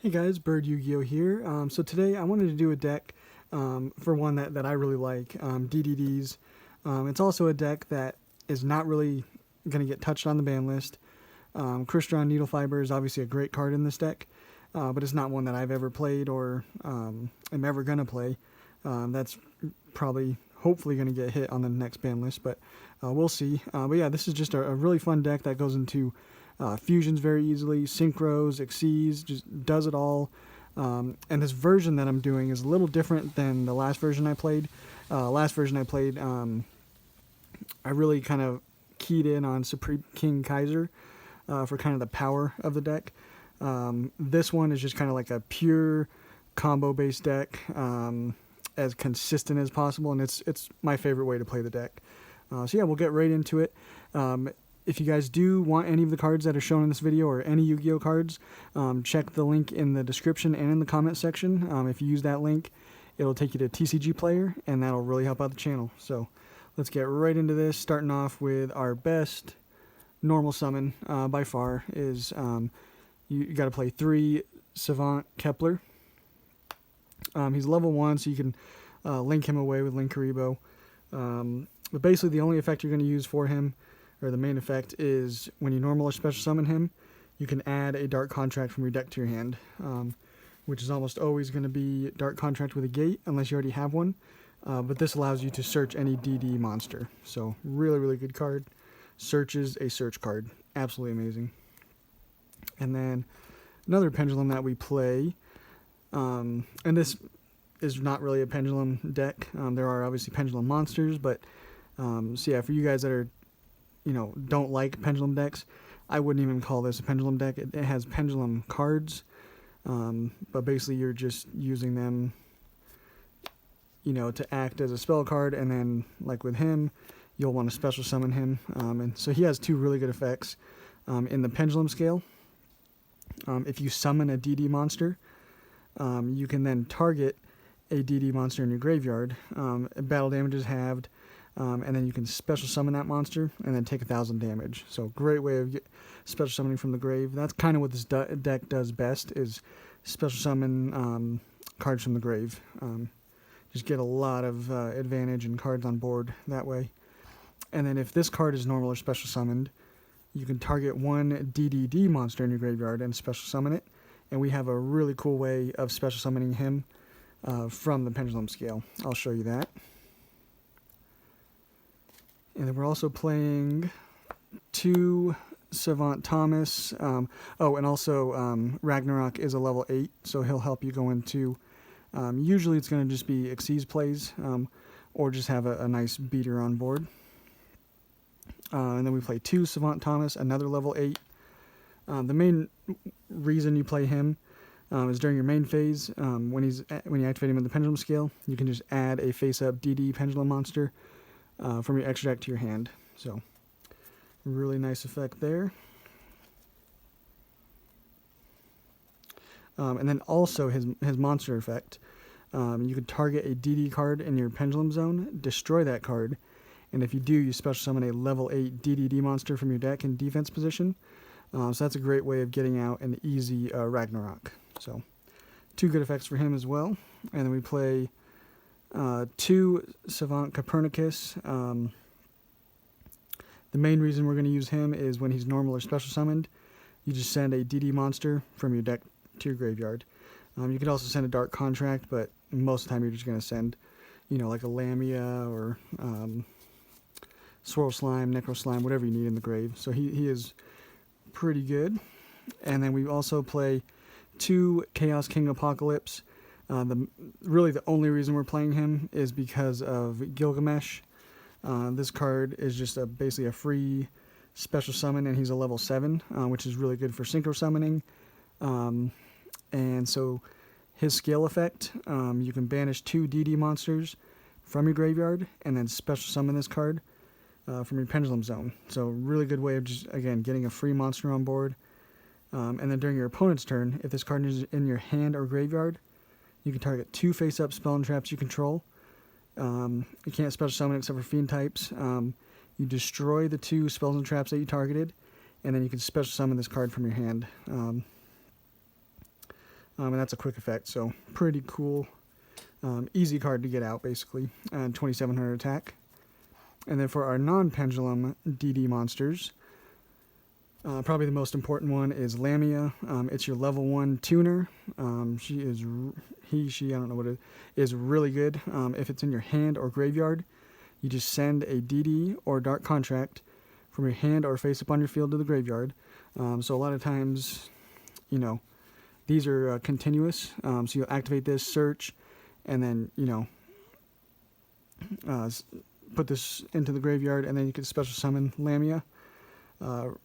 Hey guys, Bird Yu-Gi-Oh here. So today I wanted to do a deck for one that I really like, DDDs. It's also a deck that is not really going to get touched on the ban list. Crystron Needle Fiber is obviously a great card in this deck, but it's not one that I've ever played or am ever going to play. That's probably, hopefully, going to get hit on the next ban list, but we'll see. But yeah, this is just a really fun deck that goes into fusions very easily, synchros, exceeds, just does it all. And this version that I'm doing is a little different than the last version I played. I really kind of keyed in on Supreme King Kaiser for kind of the power of the deck. This one is just kind of like a pure combo-based deck, as consistent as possible, and it's my favorite way to play the deck. So yeah, we'll get right into it. If you guys do want any of the cards that are shown in this video or any Yu-Gi-Oh cards, check the link in the description and in the comment section. If you use that link, it'll take you to TCG Player, and that'll really help out the channel. So let's get right into this, starting off with our best normal summon by far is you got to play 3 Savant Kepler. He's level 1, so you can link him away with Linkaribo. But basically the only effect you're going to use for him, or the main effect, is when you normal or special summon him, you can add a Dark Contract from your deck to your hand, which is almost always going to be Dark Contract with a gate, unless you already have one. But this allows you to search any DD monster. So really, really good card. Searches a search card. Absolutely amazing. And then another pendulum that we play, and this is not really a pendulum deck. There are obviously pendulum monsters, but so yeah, for you guys that are, don't like pendulum decks, I wouldn't even call this a pendulum deck. It has pendulum cards, but basically you're just using them, to act as a spell card, and then, like with him, you'll want to special summon him. And so he has 2 really good effects. In the pendulum scale, if you summon a DD monster, you can then target a DD monster in your graveyard. Battle damage is halved. And then you can special summon that monster and then take 1,000 damage. So great way of special summoning from the grave. That's kind of what this deck does best, is special summon cards from the grave. Just get a lot of advantage and cards on board that way. And then if this card is normal or special summoned, you can target 1 DDD monster in your graveyard and special summon it. And we have a really cool way of special summoning him from the pendulum scale. I'll show you that. And then we're also playing 2 Savant Thomas. And also Ragnarok is a level 8, so he'll help you go into, usually it's going to just be Xyz plays, or just have a nice beater on board. And then we play 2 Savant Thomas, another level 8. The main reason you play him is during your main phase. When you activate him in the pendulum scale, you can just add a face-up DD pendulum monster from your extra deck to your hand. So really nice effect there. And then also his monster effect. You can target a DD card in your pendulum zone, destroy that card, and if you do, you special summon a level 8 DDD monster from your deck in defense position. So that's a great way of getting out an easy Ragnarok. So 2 good effects for him as well. And then we play 2 Savant Copernicus. The main reason we're going to use him is when he's normal or special summoned, you just send a DD monster from your deck to your graveyard. You could also send a Dark Contract, but most of the time you're just going to send, like a Lamia or Swirl Slime, Necro Slime, whatever you need in the grave. So he is pretty good. And then we also play 2 Chaos King Apocalypse. Really the only reason we're playing him is because of Gilgamesh. This card is just basically a free special summon, and he's a level 7, which is really good for synchro summoning. And so his scale effect, you can banish 2 DD monsters from your graveyard and then special summon this card from your pendulum zone. So really good way of just, again, getting a free monster on board. And then during your opponent's turn, if this card is in your hand or graveyard, you can target 2 face-up spell and traps you control. You can't special summon except for fiend types. You destroy the 2 spells and traps that you targeted, and then you can special summon this card from your hand. and that's a quick effect, so pretty cool. Easy card to get out, basically. 2700 attack. And then for our non-pendulum DD monsters, probably the most important one is Lamia. It's your level 1 tuner. She, I don't know what it is really good. If it's in your hand or graveyard, you just send a DD or Dark Contract from your hand or face up on your field to the graveyard. So a lot of times, these are continuous. So you'll activate this, search, and then, put this into the graveyard, and then you can special summon Lamia.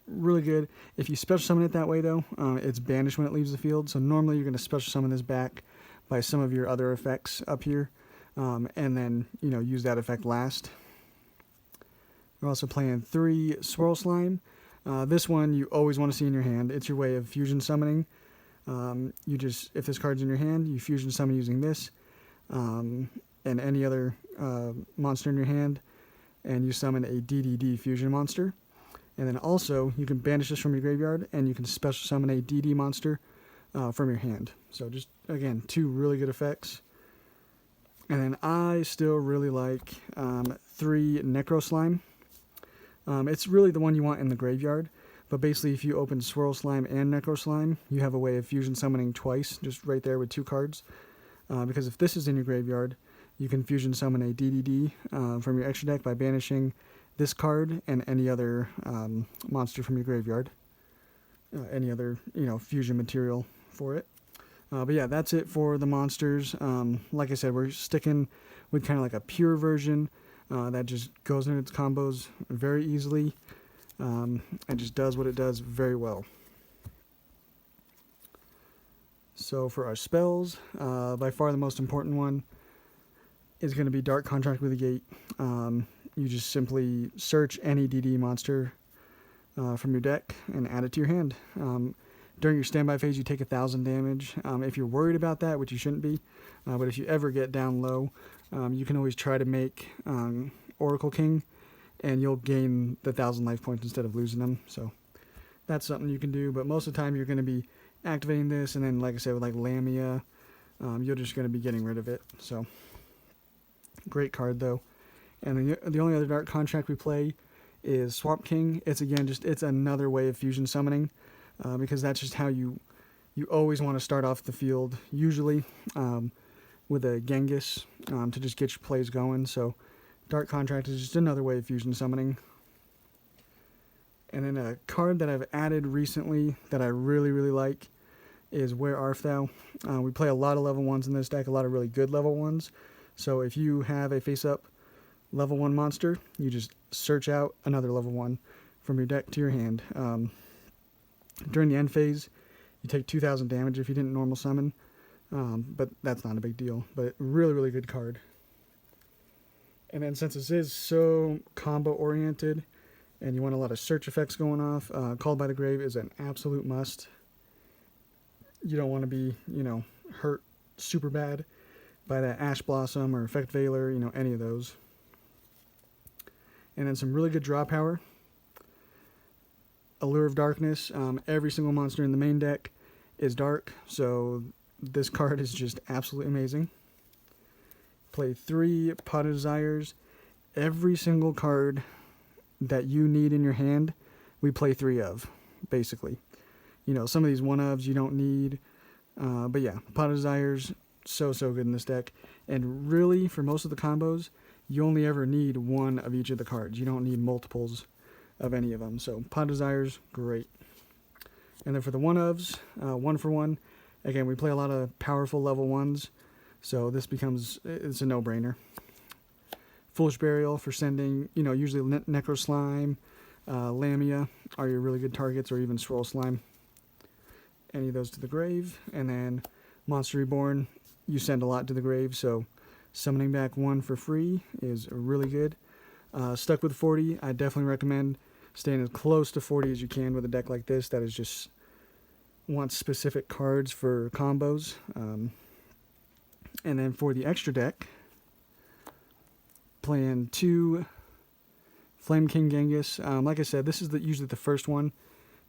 Really good. If you special summon it that way, though, it's banished when it leaves the field. So normally you're going to special summon this back by some of your other effects up here, and then, use that effect last. We're also playing 3 Swirl Slime. This one you always want to see in your hand. It's your way of fusion summoning. If this card's in your hand, you fusion summon using this, and any other monster in your hand, and you summon a DDD fusion monster. And then also, you can banish this from your graveyard, and you can special summon a DD monster from your hand. So just, again, 2 really good effects. And then I still really like 3 Necro Slime. It's really the one you want in the graveyard, but basically if you open Swirl Slime and Necro Slime, you have a way of fusion summoning twice, just right there with 2 cards. Because if this is in your graveyard, you can fusion summon a DDD from your extra deck by banishing this card and any other monster from your graveyard. Any other, fusion material for it. But yeah, that's it for the monsters. Like I said, we're sticking with kind of like a pure version that just goes into its combos very easily and just does what it does very well. So for our spells, by far the most important one is going to be Dark Contract with the Gate. You just simply search any DD monster from your deck and add it to your hand. During your standby phase, you take 1,000 damage. If you're worried about that, which you shouldn't be, but if you ever get down low, you can always try to make Oracle King, and you'll gain the 1,000 life points instead of losing them. So that's something you can do, but most of the time you're going to be activating this, and then, like I said, with like Lamia, you're just going to be getting rid of it. So great card, though. And the only other Dark Contract we play is Swamp King. It's, again, it's another way of fusion summoning, because that's just how you always want to start off the field, usually with a Genghis to just get your plays going. So Dark Contract is just another way of fusion summoning. And then a card that I've added recently that I really, really like is Where Art Thou? We play a lot of level 1s in this deck, a lot of really good level 1s. So if you have a face-up level 1 monster, you just search out another level 1 from your deck to your hand. During the end phase, you take 2,000 damage if you didn't normal summon, but that's not a big deal. But really, really good card. And then since this is so combo-oriented, and you want a lot of search effects going off, Called by the Grave is an absolute must. You don't want to be, hurt super bad by that Ash Blossom or Effect Veiler, any of those. And then some really good draw power. Allure of Darkness. Every single monster in the main deck is dark, so this card is just absolutely amazing. Play 3 Pot of Desires. Every single card that you need in your hand, we play 3 of, basically. Some of these 1-ofs you don't need, but yeah, Pot of Desires, so good in this deck. And really, for most of the combos, you only ever need 1 of each of the cards. You don't need multiples of any of them. So Pot of Desires, great. And then for the 1-ofs, 1 for 1, again, we play a lot of powerful level 1s, so it's a no-brainer. Foolish Burial for sending, usually Necro Slime, Lamia are your really good targets, or even Swirl Slime. Any of those to the grave. And then Monster Reborn, you send a lot to the grave, so summoning back 1 for free is really good. Stuck with 40, I definitely recommend staying as close to 40 as you can with a deck like this that is just wants specific cards for combos. And then for the extra deck, playing 2 Flame King Genghis. Like I said, this is usually the first one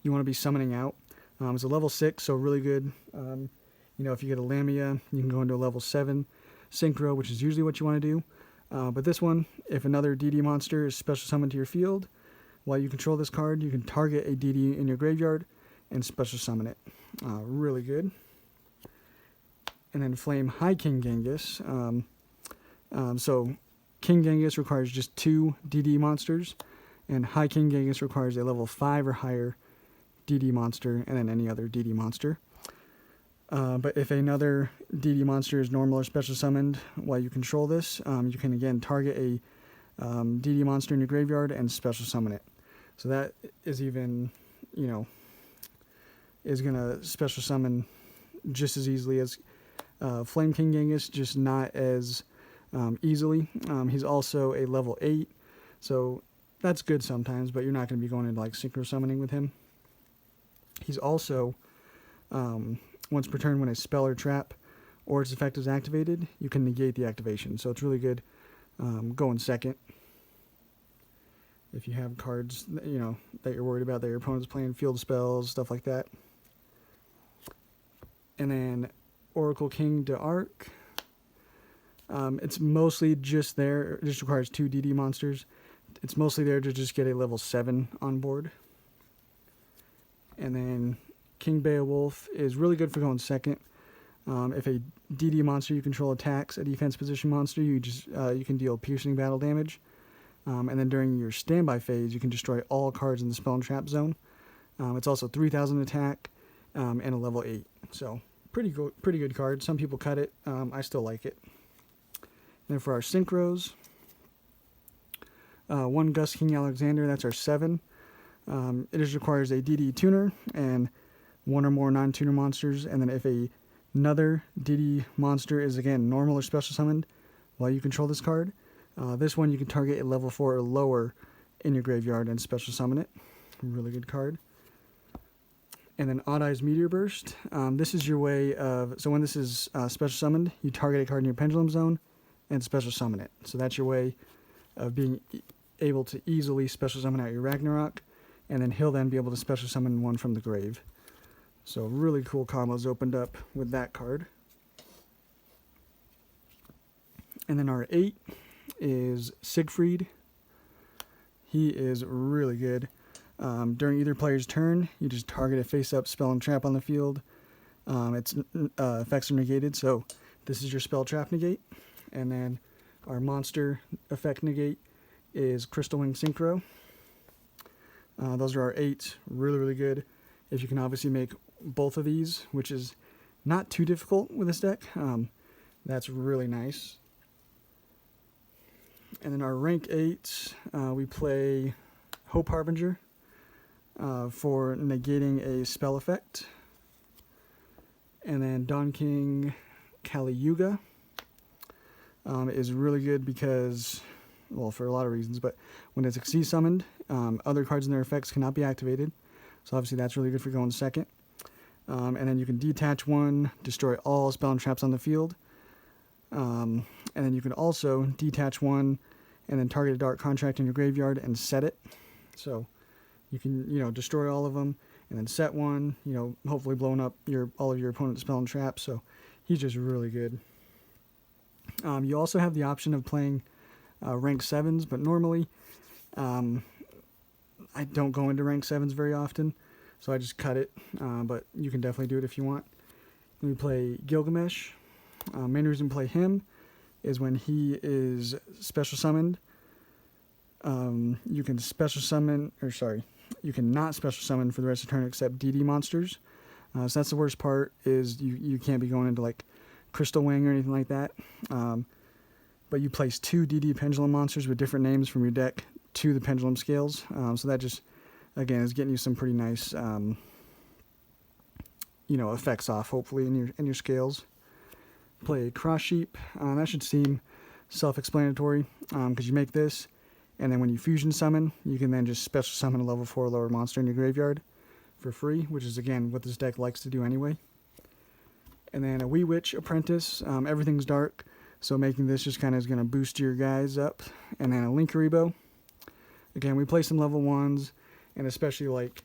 you want to be summoning out. It's a level 6, so really good. If you get a Lamia, you can go into a level 7 synchro, which is usually what you want to do. But this one, if another DD monster is special summoned to your field, while you control this card, you can target a DD in your graveyard and special summon it. Really good. And then Flame High King Genghis. So King Genghis requires just 2 DD monsters, and High King Genghis requires a level 5 or higher DD monster, and then any other DD monster. But if another DD monster is normal or special summoned while you control this, you can again target a DD monster in your graveyard and special summon it. So that is even, is going to special summon just as easily as Flame King Genghis, just not as easily. He's also a level 8, so that's good sometimes, but you're not going to be going into like synchro summoning with him. He's also, once per turn when a spell or trap or its effect is activated, you can negate the activation. So it's really good going second. If you have cards that you're worried about that your opponent's playing, field spells, stuff like that. And then Oracle King d'Arc. It's mostly just there. It just requires 2 DD monsters. It's mostly there to just get a level 7 on board. And then King Beowulf is really good for going second. If a DD monster you control attacks a defense position monster, you can deal piercing battle damage. And then during your standby phase, you can destroy all cards in the spell and trap zone. It's also 3,000 attack and a level 8. So pretty good card. Some people cut it. I still like it. And then for our synchros, 1 Gus King Alexander, that's our 7. It just requires a DD tuner and 1 or more non-tuner monsters. And then if another DD monster is, again, normal or special summoned while you control this card, this one you can target a level 4 or lower in your graveyard and special summon it. Really good card. And then Odd Eyes Meteor Burst. This is your way of... So when this is special summoned, you target a card in your pendulum zone and special summon it. So that's your way of being able to easily special summon out your Ragnarok, and then he'll then be able to special summon one from the grave. So really cool combos opened up with that card. And then our 8 is Siegfried. He is really good. During either player's turn, you just target a face-up spell and trap on the field. Its effects are negated, so this is your spell trap negate. And then our monster effect negate is Crystal Wing Synchro. Those are our 8. Really, really good. If you can obviously make both of these, which is not too difficult with this deck, that's really nice. And then our rank 8, we play Hope Harbinger for negating a spell effect. And then Dawn King Kali Yuga is really good because, well, for a lot of reasons, but when it's XC summoned, other cards and their effects cannot be activated. So obviously that's really good for going second. And then you can detach 1, destroy all spell and traps on the field. And then you can also detach 1 and then target a dark contract in your graveyard and set it. So you can, destroy all of them and then set 1, hopefully blowing up all of your opponent's spell and traps. So he's just really good. You also have the option of playing rank 7s, but normally I don't go into rank 7s very often, so I just cut it, but you can definitely do it if you want. Then we play Gilgamesh. Main reason to play him is when he is special summoned, you can not special summon for the rest of the turn except DD monsters. So that's the worst part, is you can't be going into like Crystal Wing or anything like that. But you place 2 DD pendulum monsters with different names from your deck to the pendulum scales. So that just, again, is getting you some pretty nice, effects off, hopefully, in your scales. Play Cross Sheep. That should seem self-explanatory, because you make this, and then when you fusion summon, you can then just special summon a level 4 lower monster in your graveyard for free, which is, again, what this deck likes to do anyway. And then a Wee Witch Apprentice. Everything's dark, so making this just kind of is going to boost your guys up. And then a Linkuriboh. Again, we play some level 1s, and especially like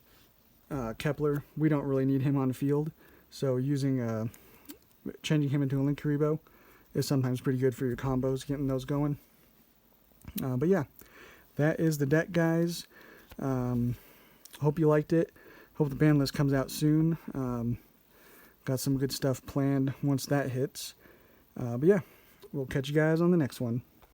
Kepler, we don't really need him on the field. So using changing him into a Linkuriboh is sometimes pretty good for your combos, getting those going. But yeah, that is the deck, guys. Hope you liked it. Hope the ban list comes out soon. Got some good stuff planned once that hits. But yeah, we'll catch you guys on the next one.